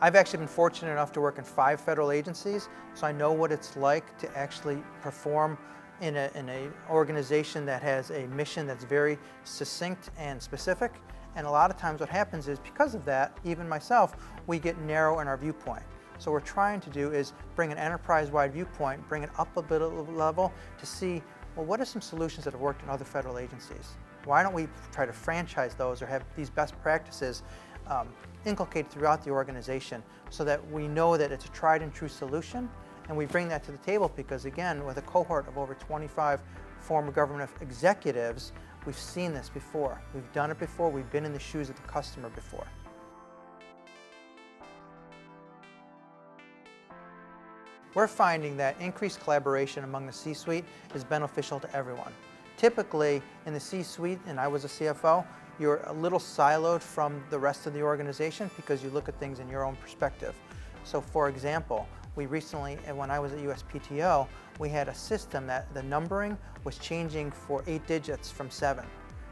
I've actually been fortunate enough to work in 5 federal agencies, so I know what it's like to actually perform in an organization that has a mission that's very succinct and specific. And a lot of times what happens is, because of that, even myself, we get narrow in our viewpoint. So what we're trying to do is bring an enterprise-wide viewpoint, bring it up a bit of a level to see, well, what are some solutions that have worked in other federal agencies? Why don't we try to franchise those or have these best practices inculcated throughout the organization so that we know that it's a tried and true solution, and we bring that to the table because, again, with a cohort of over 25 former government executives, we've seen this before. We've done it before. We've been in the shoes of the customer before. We're finding that increased collaboration among the C-suite is beneficial to everyone. Typically, in the C-suite, and I was a CFO, you're a little siloed from the rest of the organization because you look at things in your own perspective. So for example, we recently, when I was at USPTO, we had a system that the numbering was changing for 8 digits from 7.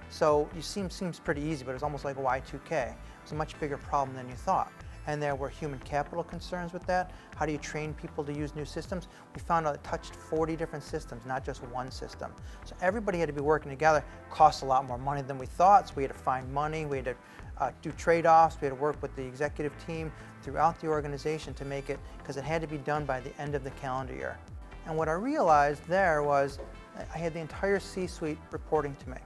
So it seems pretty easy, but it's almost like a Y2K. It was a much bigger problem than you thought. And there were human capital concerns with that. How do you train people to use new systems? We found out it touched 40 different systems, not just one system. So everybody had to be working together. Cost a lot more money than we thought, so we had to find money, we had to do trade-offs, we had to work with the executive team throughout the organization to make it, because it had to be done by the end of the calendar year. And what I realized there was I had the entire C-suite reporting to me.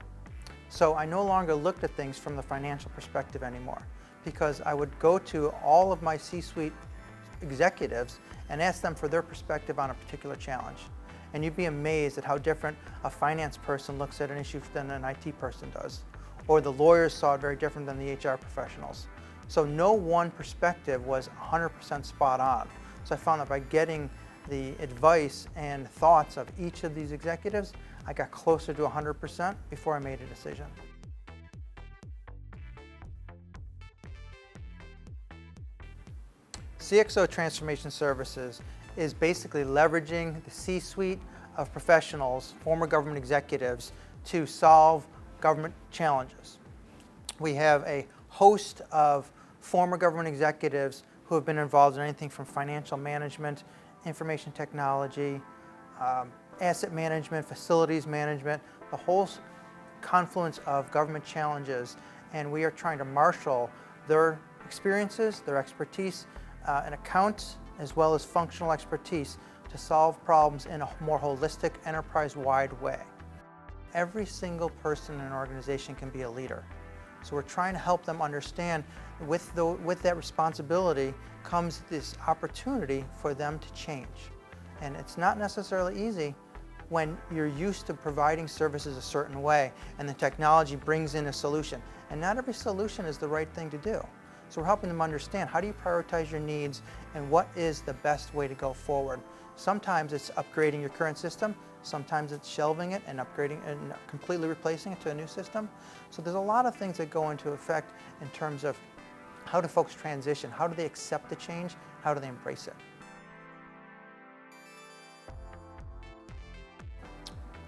So I no longer looked at things from the financial perspective anymore, because I would go to all of my C-suite executives and ask them for their perspective on a particular challenge. And you'd be amazed at how different a finance person looks at an issue than an IT person does. Or the lawyers saw it very different than the HR professionals. So no one perspective was 100% spot on. So I found that by getting the advice and thoughts of each of these executives, I got closer to 100% before I made a decision. CXO Transformation Services is basically leveraging the C-suite of professionals, former government executives, to solve government challenges. We have a host of former government executives who have been involved in anything from financial management, information technology, asset management, facilities management, the whole confluence of government challenges, and we are trying to marshal their experiences, their expertise, and accounts, as well as functional expertise to solve problems in a more holistic, enterprise-wide way. Every single person in an organization can be a leader. So we're trying to help them understand with that responsibility comes this opportunity for them to change. And it's not necessarily easy when you're used to providing services a certain way and the technology brings in a solution. And not every solution is the right thing to do. So we're helping them understand, how do you prioritize your needs and what is the best way to go forward. Sometimes it's upgrading your current system, sometimes it's shelving it and upgrading and completely replacing it to a new system. So there's a lot of things that go into effect in terms of how do folks transition, how do they accept the change, how do they embrace it.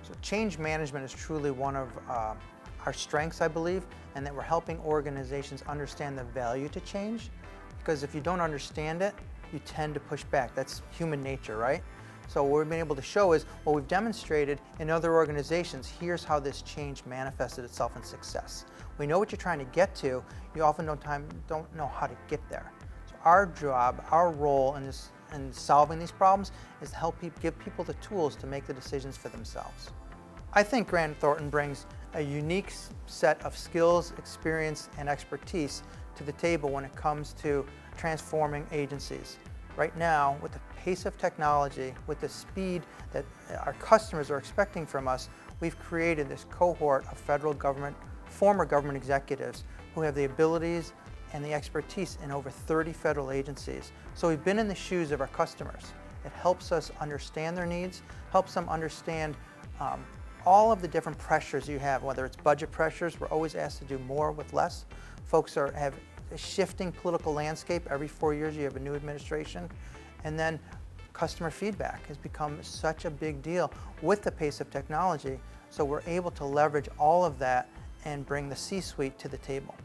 So change management is truly one of our strengths, I believe, and that we're helping organizations understand the value to change, because if you don't understand it, you tend to push back. That's human nature, right? So what we've been able to show is, well, we've demonstrated in other organizations, here's how this change manifested itself in success. We know what you're trying to get to, you often don't know how to get there. So our job, our role in solving these problems is to help give people the tools to make the decisions for themselves. I think Grant Thornton brings a unique set of skills, experience, and expertise to the table when it comes to transforming agencies. Right now, with the pace of technology, with the speed that our customers are expecting from us, we've created this cohort of federal government, former government executives who have the abilities and the expertise in over 30 federal agencies. So we've been in the shoes of our customers. It helps us understand their needs, helps them understand all of the different pressures you have, whether it's budget pressures, we're always asked to do more with less. Folks have a shifting political landscape. Every 4 years you have a new administration. And then customer feedback has become such a big deal with the pace of technology. So we're able to leverage all of that and bring the C-suite to the table.